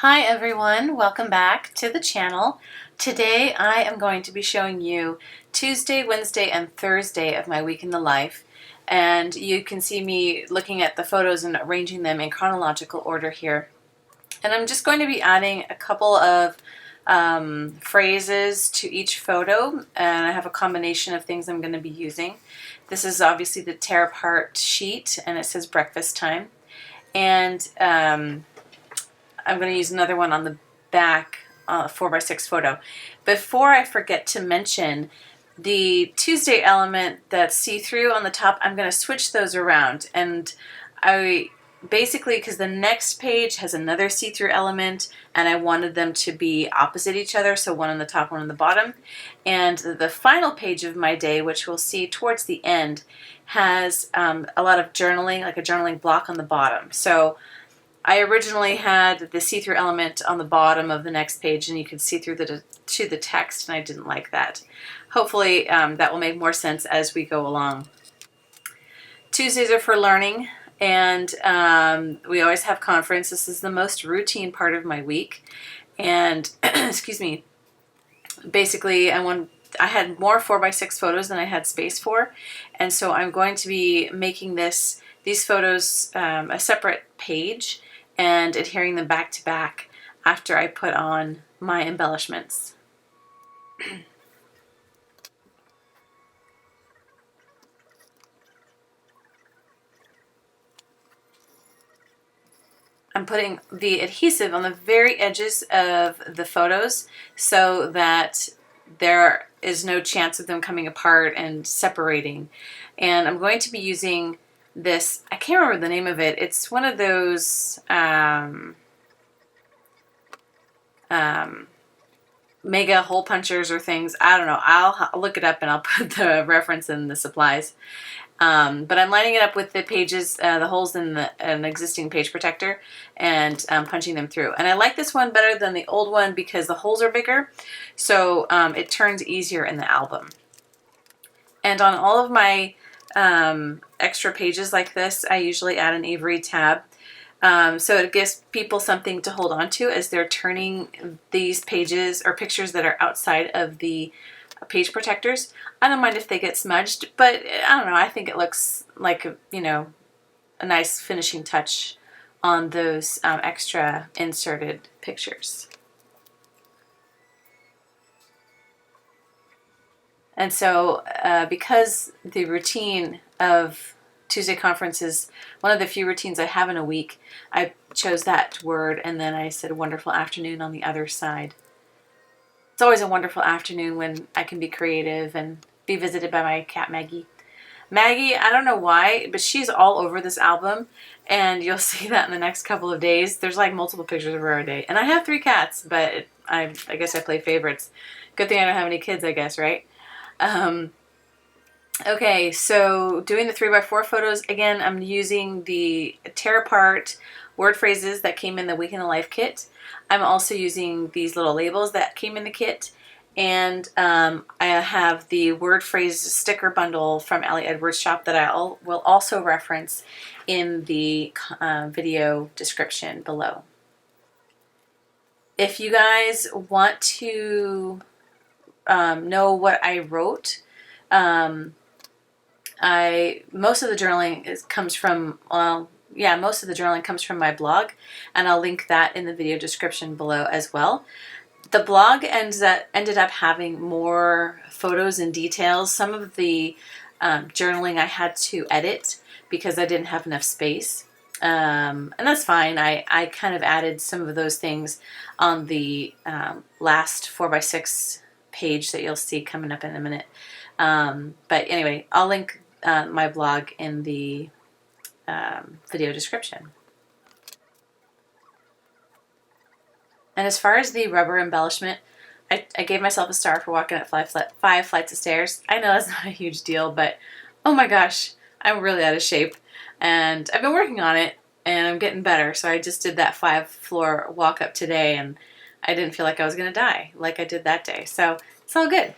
Hi everyone, welcome back to the channel. Today I am going to be showing you Tuesday, Wednesday, and Thursday of my week in the life. And you can see me looking at the photos and arranging them in chronological order here. And I'm just going to be adding a couple of phrases to each photo, and I have a combination of things I'm going to be using. This is obviously the tear apart sheet, and it says breakfast time. And I'm going to use another one on the back 4x6 photo. Before I forget to mention, the Tuesday element that's see-through on the top, I'm going to switch those around. And I basically, because the next page has another see-through element, and I wanted them to be opposite each other, so one on the top, one on the bottom. And the final page of my day, which we'll see towards the end, has a lot of journaling, like a journaling block on the bottom. So I originally had the see-through element on the bottom of the next page, and you could see through to the text, and I didn't like that. Hopefully that will make more sense as we go along. Tuesdays are for learning, and we always have conference. This is the most routine part of my week, and excuse me, basically I had more 4x6 photos than I had space for, and so I'm going to be making these photos a separate page and adhering them back to back after I put on my embellishments. I'm putting the adhesive on the very edges of the photos so that there is no chance of them coming apart and separating. And I'm going to be using this, I can't remember the name of it. It's one of those mega hole punchers or things. I don't know. I'll look it up and I'll put the reference in the supplies. But I'm lining it up with the pages, the holes in an existing page protector, and punching them through. And I like this one better than the old one because the holes are bigger, so it turns easier in the album. And on all of my extra pages like this, I usually add an Avery tab. So it gives people something to hold on to as they're turning these pages or pictures that are outside of the page protectors. I don't mind if they get smudged, but I don't know, I think it looks like, a nice finishing touch on those extra inserted pictures. And so because the routine of Tuesday conference is one of the few routines I have in a week, I chose that word, and then I said wonderful afternoon on the other side. It's always a wonderful afternoon when I can be creative and be visited by my cat Maggie. Maggie, I don't know why, but she's all over this album, and you'll see that in the next couple of days. There's like multiple pictures of her a day. And I have 3 cats, but I guess I play favorites. Good thing I don't have any kids, I guess, right? Okay, so doing the 3x4 photos, again, I'm using the tear apart word phrases that came in the Week in the Life kit. I'm also using these little labels that came in the kit, and I have the word phrase sticker bundle from Allie Edwards shop that I will also reference in the video description below. If you guys want to know what I wrote, most of the journaling comes from my blog, and I'll link that in the video description below as well. The blog ended up having more photos and details. Some of the journaling I had to edit because I didn't have enough space, and that's fine. I kind of added some of those things on the last 4x6 page that you'll see coming up in a minute. But anyway, I'll link my blog in the video description. And as far as the rubber embellishment, I gave myself a star for walking up 5 flights of stairs. I know that's not a huge deal, but oh my gosh, I'm really out of shape. And I've been working on it, and I'm getting better. So I just did that 5-floor walk up today, and I didn't feel like I was going to die like I did that day. So it's all good.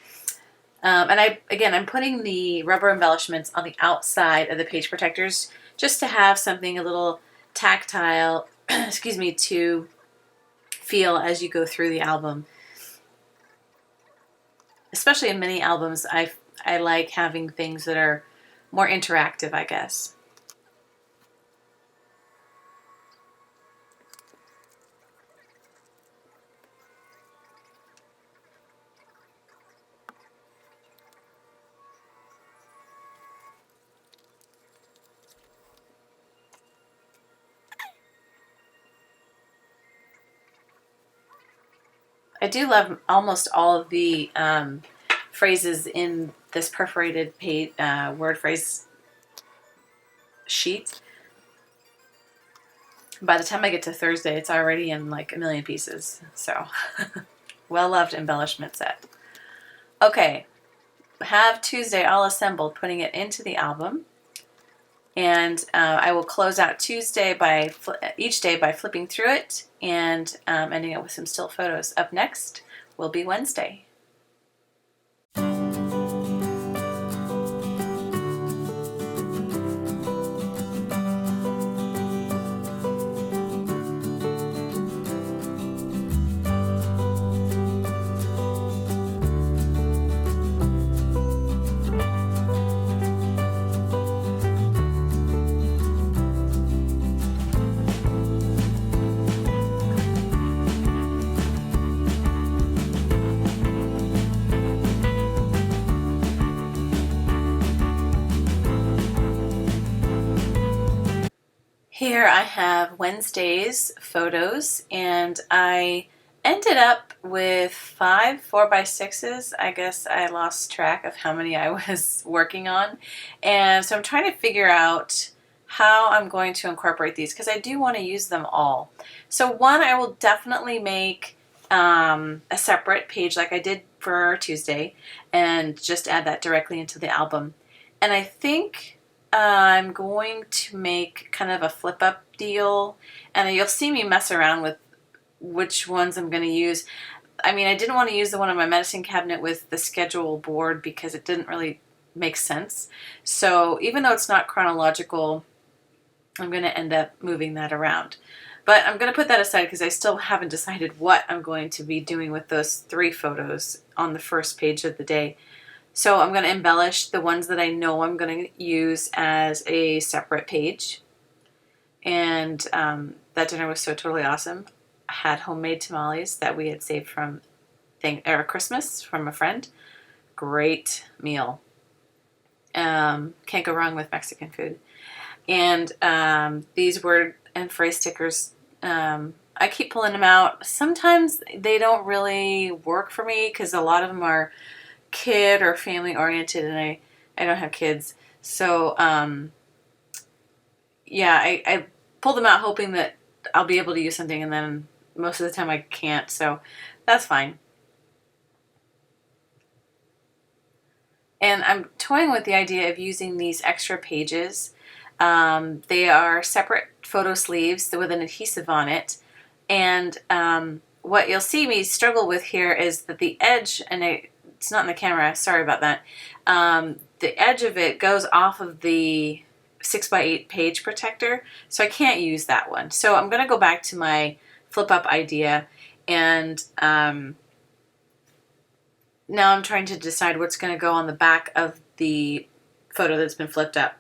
And I'm putting the rubber embellishments on the outside of the page protectors just to have something a little tactile, excuse me, to feel as you go through the album. Especially in mini albums, I like having things that are more interactive, I guess. I do love almost all of the phrases in this perforated page, word phrase sheet. By the time I get to Thursday, it's already in like a million pieces. So, well-loved embellishment set. Okay, have Tuesday all assembled, putting it into the album. And I will close out Tuesday by each day by flipping through it and ending it with some still photos. Up next will be Wednesday. Here I have Wednesday's photos, and I ended up with 5 4x6s. I guess I lost track of how many I was working on, and so I'm trying to figure out how I'm going to incorporate these because I do want to use them all. So one, I will definitely make a separate page like I did for Tuesday and just add that directly into the album. And I think I'm going to make kind of a flip up deal, and you'll see me mess around with which ones I'm going to use. I mean, I didn't want to use the one on my medicine cabinet with the schedule board because it didn't really make sense. So even though it's not chronological, I'm going to end up moving that around. But I'm going to put that aside because I still haven't decided what I'm going to be doing with those 3 photos on the first page of the day. So I'm going to embellish the ones that I know I'm going to use as a separate page. And that dinner was so totally awesome. I had homemade tamales that we had saved from Christmas from a friend. Great meal. Can't go wrong with Mexican food. And these word and phrase stickers, I keep pulling them out. Sometimes they don't really work for me because a lot of them are kid or family oriented, and I don't have kids. So yeah, I pull them out hoping that I'll be able to use something, and then most of the time I can't, so that's fine. And I'm toying with the idea of using these extra pages. They are separate photo sleeves with an adhesive on it, and what you'll see me struggle with here is that the edge, and it's not in the camera, sorry about that, the edge of it goes off of the 6x8 page protector, so I can't use that one. So I'm going to go back to my flip up idea, and now I'm trying to decide what's going to go on the back of the photo that's been flipped up.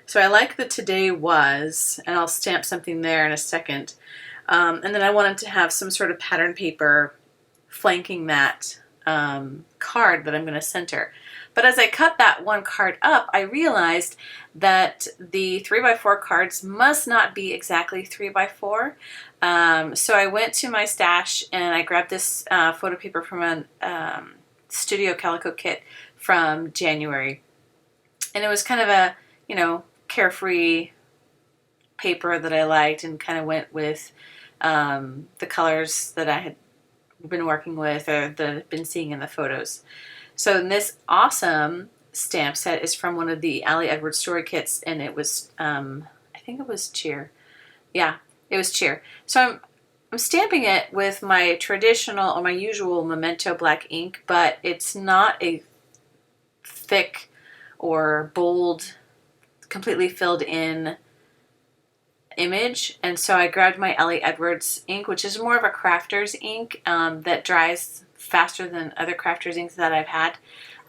So I like the today was, and I'll stamp something there in a second. And then I wanted to have some sort of pattern paper flanking that card that I'm going to center. But as I cut that one card up, I realized that the 3x4 cards must not be exactly 3x4. So I went to my stash and I grabbed this photo paper from a Studio Calico kit from January. And it was kind of a, carefree paper that I liked, and kind of went with the colors that I had been working with or that I've been seeing in the photos. So this awesome stamp set is from one of the Ali Edwards story kits, and it was, I think it was Cheer. Yeah, it was Cheer. So I'm stamping it with my traditional or my usual Memento black ink, but it's not a thick or bold, completely filled in image, and so I grabbed my Ellie Edwards ink, which is more of a crafter's ink that dries faster than other crafter's inks that I've had,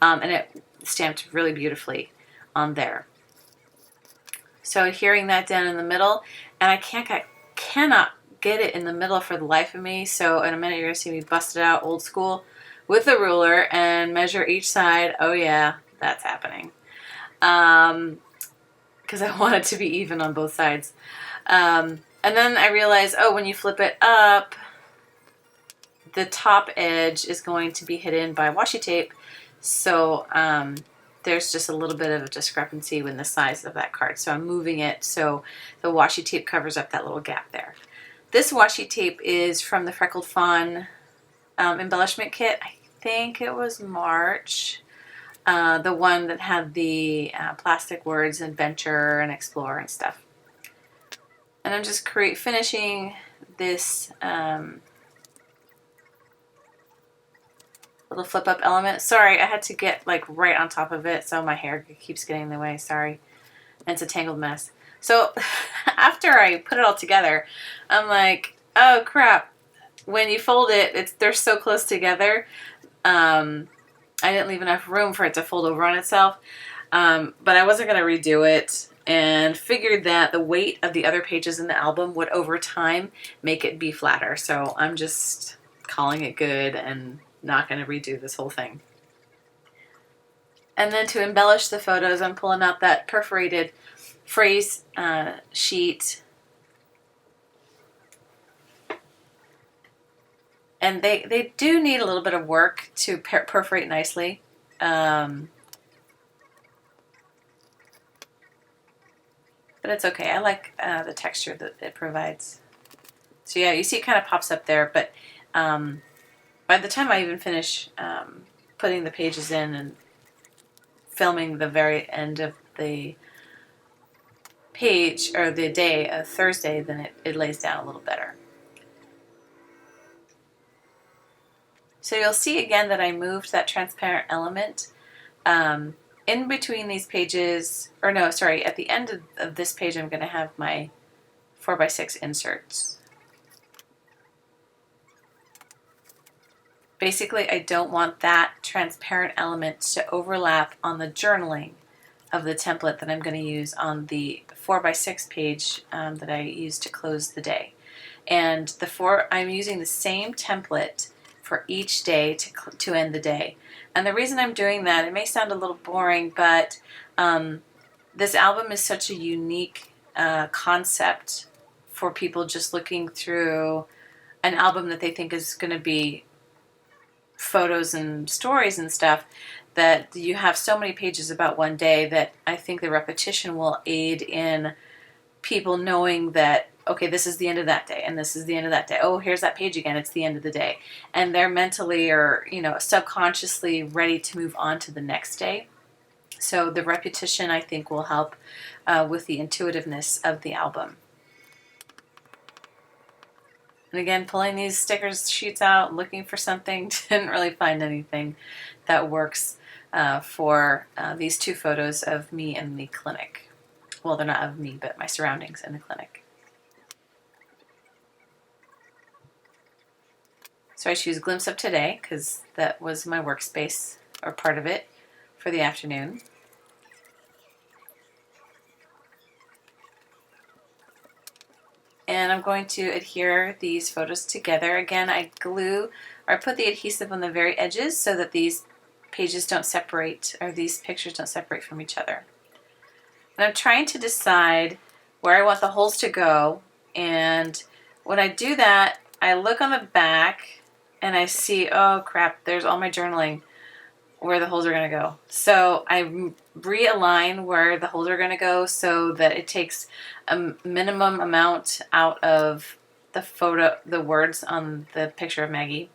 and it stamped really beautifully on there. So adhering that down in the middle, and I cannot get it in the middle for the life of me, so in a minute you're going to see me bust it out old school with a ruler and measure each side. Oh yeah, that's happening. Because I want it to be even on both sides. And then I realized, oh, when you flip it up, the top edge is going to be hidden by washi tape. So there's just a little bit of a discrepancy in the size of that card. So I'm moving it so the washi tape covers up that little gap there. This washi tape is from the Freckled Fawn embellishment kit. I think it was March. The one that had the plastic words adventure and explore and stuff. And I'm just finishing this little flip up element. Sorry, I had to get like right on top of it, so my hair keeps getting in the way. Sorry. And it's a tangled mess. So after I put it all together, I'm like, oh crap. When you fold it, they're so close together. I didn't leave enough room for it to fold over on itself. But I wasn't going to redo it, and figured that the weight of the other pages in the album would over time make it be flatter. So I'm just calling it good and not going to redo this whole thing. And then to embellish the photos, I'm pulling out that perforated phrase sheet. And they do need a little bit of work to perforate nicely. But it's okay. I like the texture that it provides. So yeah, you see it kind of pops up there, but by the time I even finish putting the pages in and filming the very end of the page, or the day of Thursday, then it lays down a little better. So you'll see again that I moved that transparent element in between these pages, or no, sorry, at the end of this page I'm going to have my 4x6 inserts. Basically, I don't want that transparent element to overlap on the journaling of the template that I'm going to use on the 4x6 page that I use to close the day. And I'm using the same template for each day to end the day. And the reason I'm doing that, it may sound a little boring, but this album is such a unique concept for people just looking through an album that they think is going to be photos and stories and stuff, that you have so many pages about one day that I think the repetition will aid in people knowing that, okay, this is the end of that day, and this is the end of that day. Oh, here's that page again. It's the end of the day. And they're mentally or, subconsciously ready to move on to the next day. So the repetition, I think, will help with the intuitiveness of the album. And again, pulling these stickers sheets out, looking for something, didn't really find anything that works for these two photos of me in the clinic. Well, they're not of me, but my surroundings in the clinic. So I choose Glimpse of Today because that was my workspace, or part of it, for the afternoon. And I'm going to adhere these photos together. Again, I put the adhesive on the very edges so that these pages don't separate, or these pictures don't separate from each other. And I'm trying to decide where I want the holes to go. And when I do that, I look on the back and I see, oh crap, there's all my journaling where the holes are going to go. So I realign where the holes are going to go so that it takes a minimum amount out of the words on the picture of Maggie.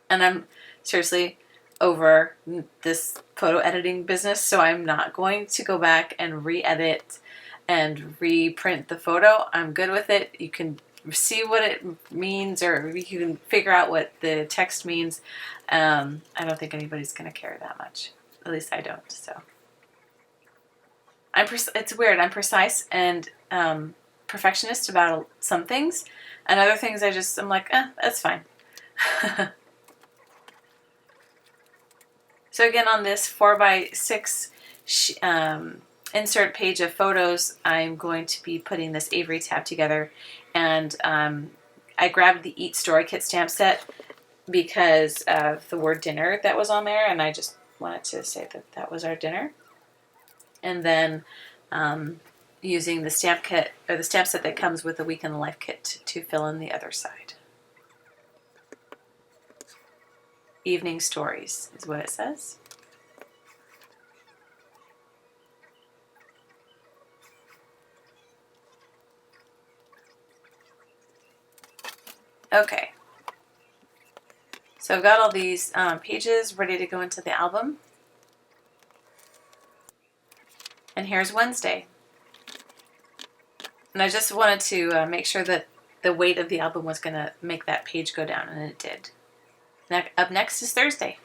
And I'm seriously over this photo editing business, so I'm not going to go back and re-edit and reprint the photo. I'm good with it. You can see what it means, or you can figure out what the text means. I don't think anybody's going to care that much. At least I don't. So it's weird. I'm precise and perfectionist about some things, and other things I'm like, that's fine. So again, on this 4x6 insert page of photos, I'm going to be putting this Avery tab together, and I grabbed the Eat Story Kit stamp set because of the word dinner that was on there, and I just wanted to say that that was our dinner. And then using the stamp kit, or the stamp set that comes with the Week in the Life kit, to fill in the other side. Evening Stories is what it says. Okay, so I've got all these pages ready to go into the album. And here's Wednesday. And I just wanted to make sure that the weight of the album was going to make that page go down, and it did. Up next is Thursday.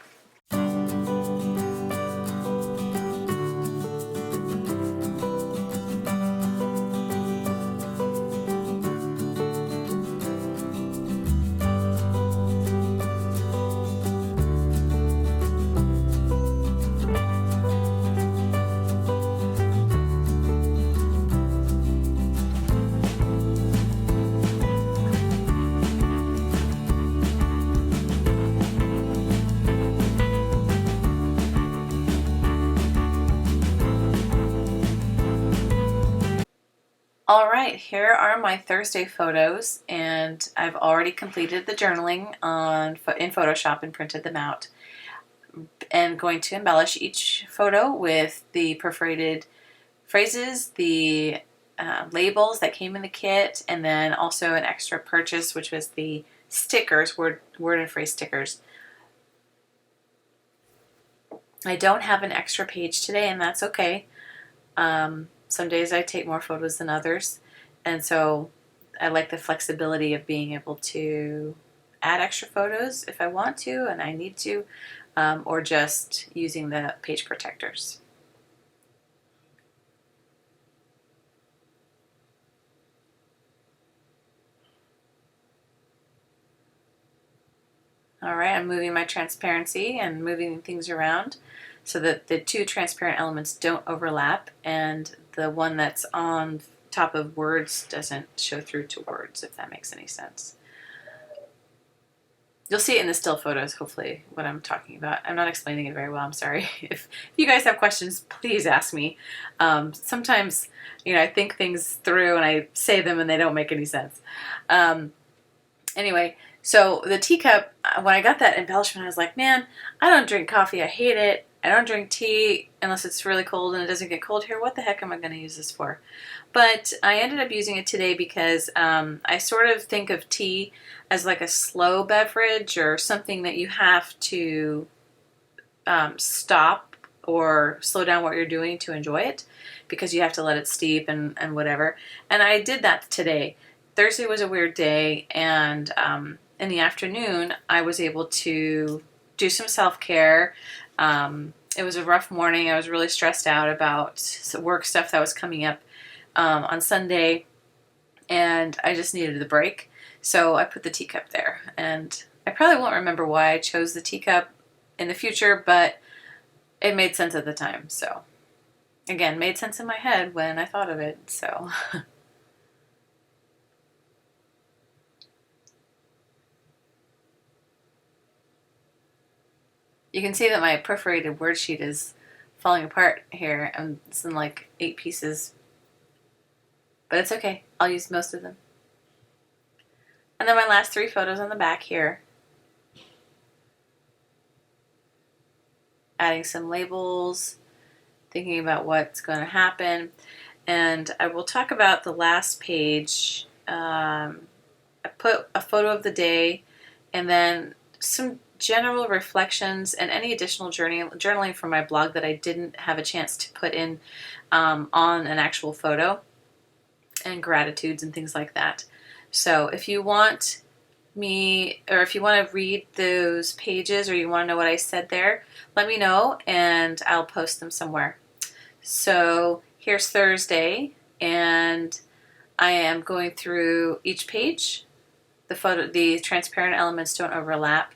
All right, here are my Thursday photos, and I've already completed the journaling in Photoshop and printed them out. And going to embellish each photo with the perforated phrases, the labels that came in the kit, and then also an extra purchase, which was the stickers, word and phrase stickers. I don't have an extra page today, and that's okay. Some days I take more photos than others, and so I like the flexibility of being able to add extra photos if I want to and I need to, or just using the page protectors. All right, I'm moving my transparency and moving things around so that the two transparent elements don't overlap, and the one that's on top of words doesn't show through to words, if that makes any sense. You'll see it in the still photos, hopefully, what I'm talking about. I'm not explaining it very well, I'm sorry. If you guys have questions, please ask me. Sometimes, I think things through and I say them and they don't make any sense. Anyway, so the teacup, when I got that embellishment, I was like, man, I don't drink coffee. I hate it. I don't drink tea unless it's really cold, and it doesn't get cold here. What the heck am I going to use this for? But I ended up using it today because I sort of think of tea as like a slow beverage, or something that you have to stop or slow down what you're doing to enjoy it, because you have to let it steep and whatever. And I did that today. Thursday was a weird day, and in the afternoon I was able to do some self-care. It was a rough morning. I was really stressed out about some work stuff that was coming up on Sunday, and I just needed the break. So I put the teacup there, and I probably won't remember why I chose the teacup in the future, but it made sense at the time. So again, made sense in my head when I thought of it. So you can see that my perforated word sheet is falling apart here. It's in like 8 pieces, but it's okay. I'll use most of them. And then my last 3 photos on the back here. Adding some labels, thinking about what's going to happen. And I will talk about the last page. I put a photo of the day, and then some general reflections and any additional journaling from my blog that I didn't have a chance to put in on an actual photo, and gratitudes and things like that. So if you want me, or if you want to read those pages, or you want to know what I said there, let me know and I'll post them somewhere. So here's Thursday, and I am going through each page. The transparent elements don't overlap,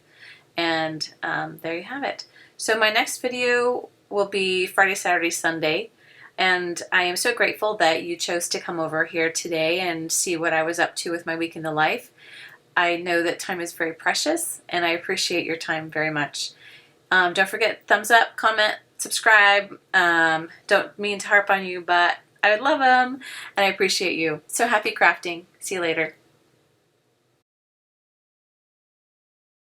and there you have it. So my next video will be Friday, Saturday, Sunday, and I am so grateful that you chose to come over here today and see what I was up to with my week in the life. I know that time is very precious, and I appreciate your time very much. Don't forget, thumbs up, comment, subscribe. Don't mean to harp on you, but I would love them, and I appreciate you. So happy crafting. See you later.